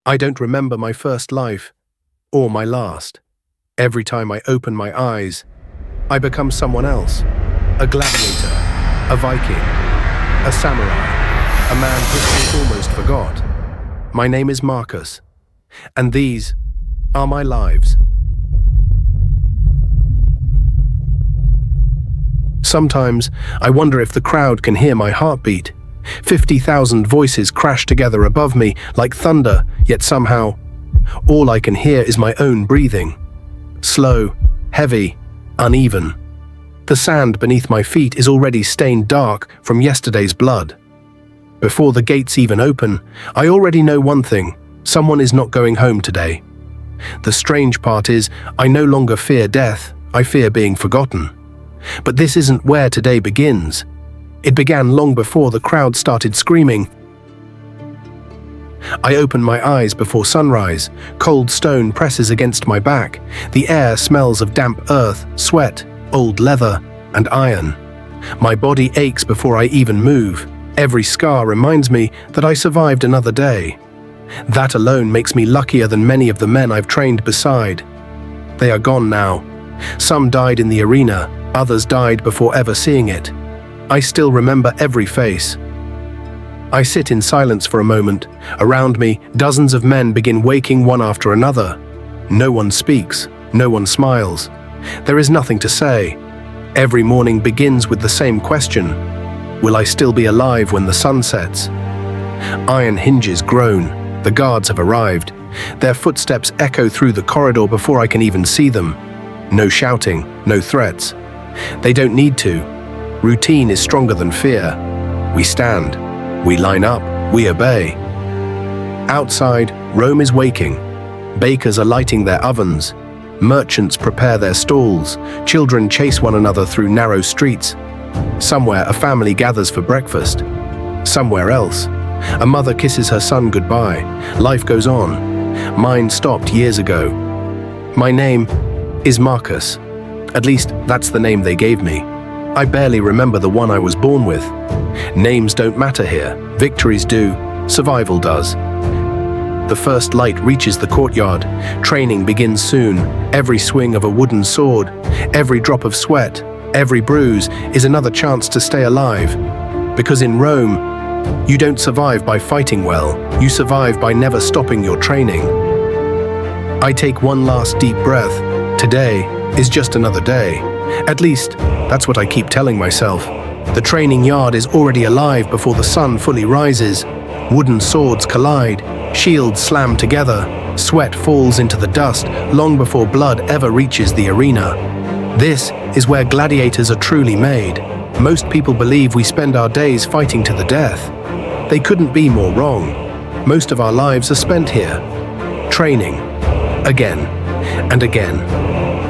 I don't remember my first life, or my last. Every time I open my eyes, I become someone else. A gladiator, a Viking, a samurai, a man history almost forgot. My name is Marcus, and these are my lives. Sometimes I wonder if the crowd can hear my heartbeat. 50,000 voices crash together above me like thunder, yet somehow, all I can hear is my own breathing. Slow, heavy, uneven. The sand beneath my feet is already stained dark from yesterday's blood. Before the gates even open, I already know one thing: someone is not going home today. The strange part is, I no longer fear death, I fear being forgotten. But this isn't where today begins. It began long before the crowd started screaming. I open my eyes before sunrise. Cold stone presses against my back. The air smells of damp earth, sweat, old leather, and iron. My body aches before I even move. Every scar reminds me that I survived another day. That alone makes me luckier than many of the men I've trained beside. They are gone now. Some died in the arena, others died before ever seeing it. I still remember every face. I sit in silence for a moment. Around me, dozens of men begin waking one after another. No one speaks, no one smiles. There is nothing to say. Every morning begins with the same question: will I still be alive when the sun sets? Iron hinges groan. The guards have arrived. Their footsteps echo through the corridor before I can even see them. No shouting, no threats. They don't need to. Routine is stronger than fear. We stand. We line up. We obey. Outside, Rome is waking. Bakers are lighting their ovens. Merchants prepare their stalls. Children chase one another through narrow streets. Somewhere, a family gathers for breakfast. Somewhere else, a mother kisses her son goodbye. Life goes on. Mine stopped years ago. My name is Marcus. At least, that's the name they gave me. I barely remember the one I was born with. Names don't matter here. Victories do. Survival does. The first light reaches the courtyard. Training begins soon. Every swing of a wooden sword, every drop of sweat, every bruise is another chance to stay alive. Because in Rome, you don't survive by fighting well. You survive by never stopping your training. I take one last deep breath. Today is just another day. At least, that's what I keep telling myself. The training yard is already alive before the sun fully rises. Wooden swords collide, shields slam together, sweat falls into the dust long before blood ever reaches the arena. This is where gladiators are truly made. Most people believe we spend our days fighting to the death. They couldn't be more wrong. Most of our lives are spent here, training, again, and again,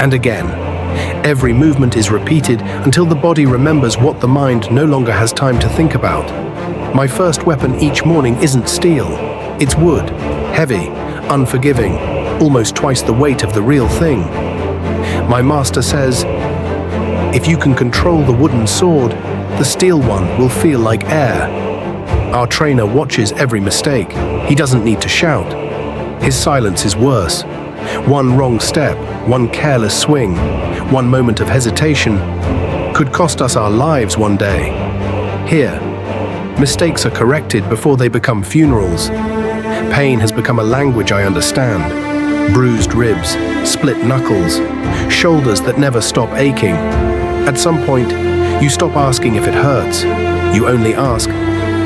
and again. Every movement is repeated until the body remembers what the mind no longer has time to think about. My first weapon each morning isn't steel. It's wood, heavy, unforgiving, almost twice the weight of the real thing. My master says, if you can control the wooden sword, the steel one will feel like air. Our trainer watches every mistake. He doesn't need to shout. His silence is worse. One wrong step, one careless swing, one moment of hesitation could cost us our lives one day. Here, mistakes are corrected before they become funerals. Pain has become a language I understand. Bruised ribs, split knuckles, shoulders that never stop aching. At some point, you stop asking if it hurts. You only ask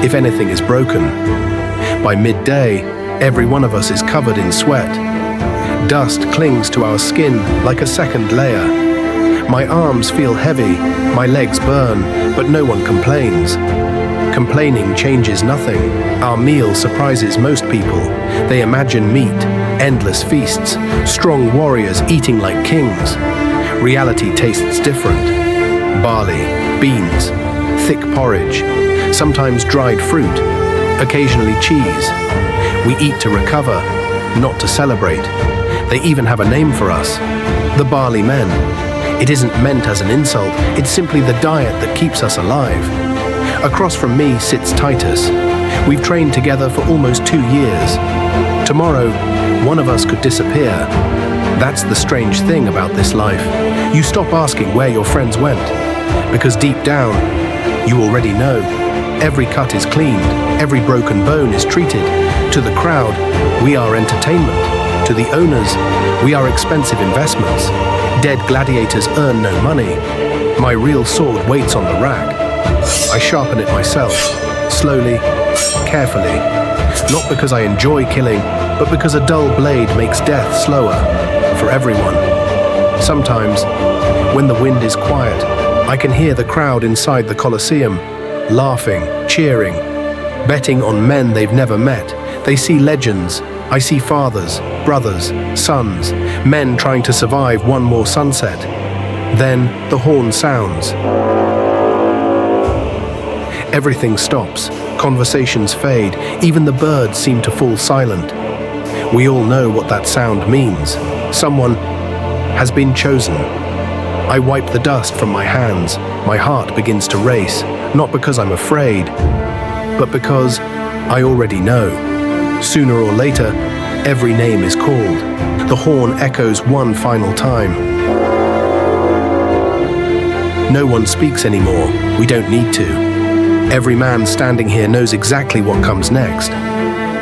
if anything is broken. By midday, every one of us is covered in sweat. Dust clings to our skin like a second layer. My arms feel heavy, my legs burn, but no one complains. Complaining changes nothing. Our meal surprises most people. They imagine meat, endless feasts, strong warriors eating like kings. Reality tastes different. Barley, beans, thick porridge, sometimes dried fruit, occasionally cheese. We eat to recover, not to celebrate. They even have a name for us, the Barley Men. It isn't meant as an insult, it's simply the diet that keeps us alive. Across from me sits Titus. We've trained together for almost 2 years. Tomorrow, one of us could disappear. That's the strange thing about this life. You stop asking where your friends went, because deep down, you already know. Every cut is cleaned, every broken bone is treated. To the crowd, we are entertainment. To the owners, we are expensive investments. Dead gladiators earn no money. My real sword waits on the rack. I sharpen it myself, slowly, carefully. Not because I enjoy killing, but because a dull blade makes death slower for everyone. Sometimes, when the wind is quiet, I can hear the crowd inside the Colosseum, laughing, cheering, betting on men they've never met. They see legends. I see fathers, brothers, sons, men trying to survive one more sunset. Then the horn sounds. Everything stops. Conversations fade. Even the birds seem to fall silent. We all know what that sound means. Someone has been chosen. I wipe the dust from my hands. My heart begins to race, not because I'm afraid, but because I already know. Sooner or later, every name is called. The horn echoes one final time. No one speaks anymore. We don't need to. Every man standing here knows exactly what comes next.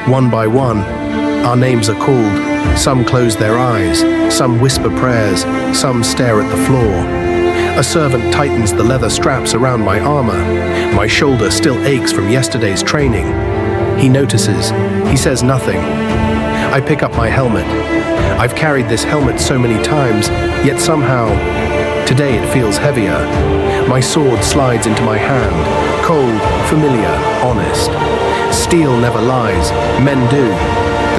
One by one, our names are called. Some close their eyes, some whisper prayers, some stare at the floor. A servant tightens the leather straps around my armor. My shoulder still aches from yesterday's training. He notices. He says nothing. I pick up my helmet. I've carried this helmet so many times, yet somehow, today it feels heavier. My sword slides into my hand. Cold, familiar, honest. Steel never lies. Men do.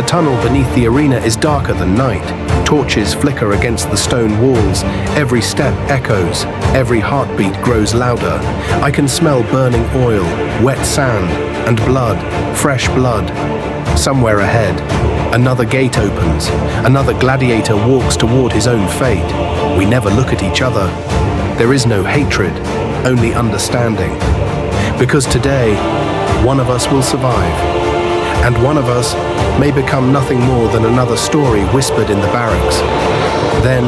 The tunnel beneath the arena is darker than night. Torches flicker against the stone walls. Every step echoes. Every heartbeat grows louder. I can smell burning oil, wet sand, and blood, fresh blood. Somewhere ahead, another gate opens. Another gladiator walks toward his own fate. We never look at each other. There is no hatred, only understanding. Because today, one of us will survive. And one of us may become nothing more than another story whispered in the barracks. Then,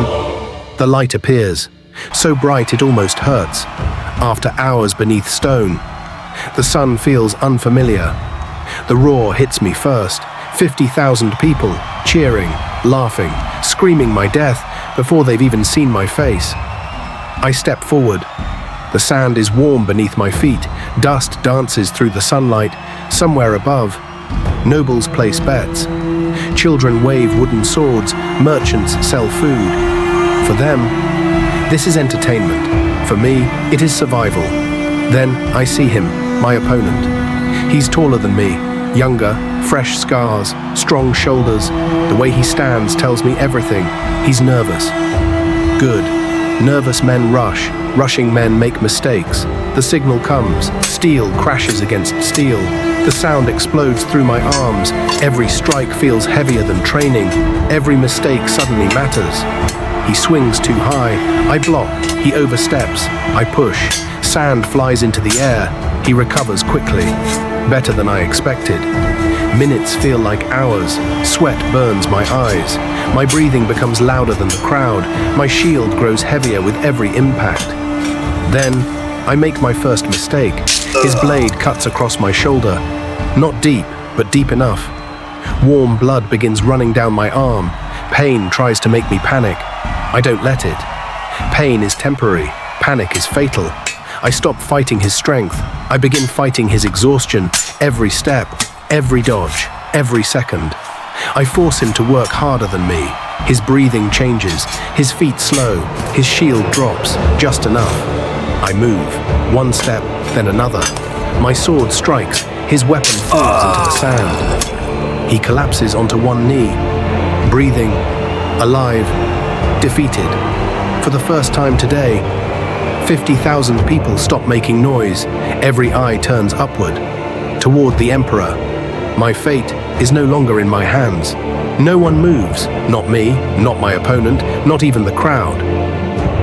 the light appears, so bright it almost hurts. After hours beneath stone, the sun feels unfamiliar. The roar hits me first. 50,000 people, cheering, laughing, screaming my death before they've even seen my face. I step forward. The sand is warm beneath my feet. Dust dances through the sunlight. Somewhere above, nobles place bets. Children wave wooden swords. Merchants sell food. For them, this is entertainment. For me, it is survival. Then I see him, my opponent. He's taller than me, younger, fresh scars, strong shoulders. The way he stands tells me everything. He's nervous. Good. Nervous men rush. Rushing men make mistakes. The signal comes. Steel crashes against steel. The sound explodes through my arms. Every strike feels heavier than training. Every mistake suddenly matters. He swings too high. I block. He oversteps. I push. Sand flies into the air. He recovers quickly. Better than I expected. Minutes feel like hours. Sweat burns my eyes. My breathing becomes louder than the crowd. My shield grows heavier with every impact. Then, I make my first mistake. His blade cuts across my shoulder. Not deep, but deep enough. Warm blood begins running down my arm. Pain tries to make me panic. I don't let it. Pain is temporary. Panic is fatal. I stop fighting his strength. I begin fighting his exhaustion. Every step, every dodge, every second. I force him to work harder than me. His breathing changes. His feet slow. His shield drops, just enough. I move. One step, then another. My sword strikes. His weapon falls into the sand. He collapses onto one knee. Breathing, alive, defeated. For the first time today, 50,000 people stop making noise. Every eye turns upward, toward the Emperor. My fate is no longer in my hands. No one moves. Not me, not my opponent, not even the crowd.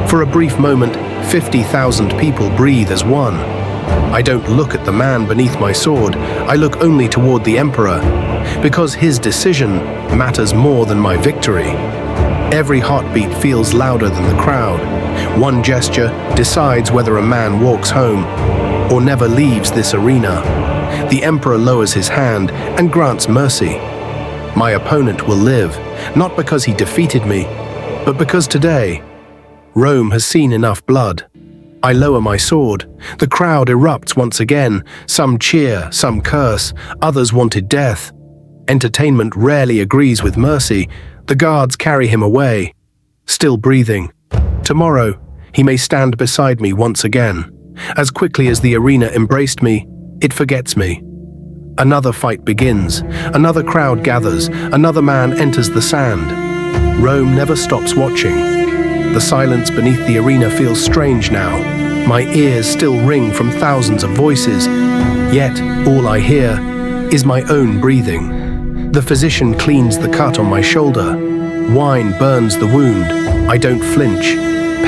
For a brief moment, 50,000 people breathe as one. I don't look at the man beneath my sword. I look only toward the Emperor. because his decision matters more than my victory. Every heartbeat feels louder than the crowd. One gesture decides whether a man walks home or never leaves this arena. The emperor lowers his hand and grants mercy. My opponent will live, not because he defeated me, but because today, Rome has seen enough blood. I lower my sword. The crowd erupts once again. Some cheer, some curse, others wanted death. Entertainment rarely agrees with mercy. The guards carry him away, still breathing. Tomorrow, he may stand beside me once again. As quickly as the arena embraced me, it forgets me. Another fight begins. Another crowd gathers. Another man enters the sand. Rome never stops watching. The silence beneath the arena feels strange now. My ears still ring from thousands of voices, yet all I hear is my own breathing. The physician cleans the cut on my shoulder. Wine burns the wound. I don't flinch.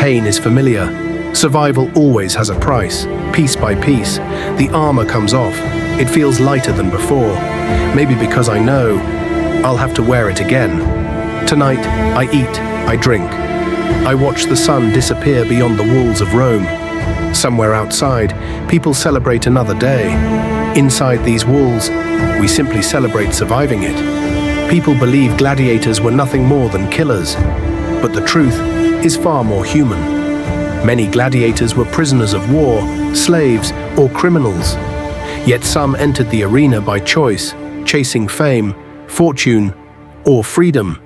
Pain is familiar. Survival always has a price. Piece by piece, the armor comes off. It feels lighter than before. Maybe because I know I'll have to wear it again. Tonight, I eat, I drink. I watch the sun disappear beyond the walls of Rome. Somewhere outside, people celebrate another day. Inside these walls, we simply celebrate surviving it. People believe gladiators were nothing more than killers, but the truth is far more human. Many gladiators were prisoners of war, slaves, or criminals. Yet some entered the arena by choice, chasing fame, fortune, or freedom.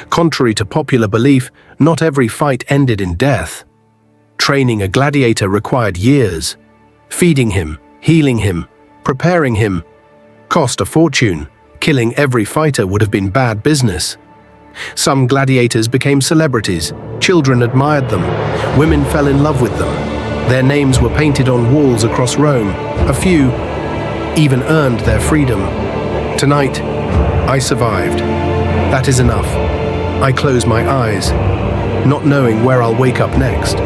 Contrary to popular belief, not every fight ended in death. Training a gladiator required years. Feeding him, healing him, preparing him cost a fortune. Killing every fighter would have been bad business. Some gladiators became celebrities. Children admired them. Women fell in love with them. Their names were painted on walls across Rome. A few even earned their freedom. Tonight, I survived. That is enough. I close my eyes, not knowing where I'll wake up next.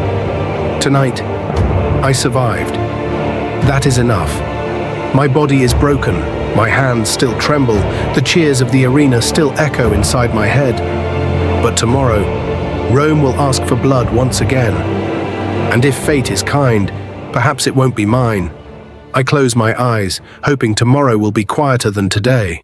Tonight, I survived. That is enough. My body is broken. My hands still tremble. The cheers of the arena still echo inside my head. But tomorrow, Rome will ask for blood once again. And if fate is kind, perhaps it won't be mine. I close my eyes, hoping tomorrow will be quieter than today.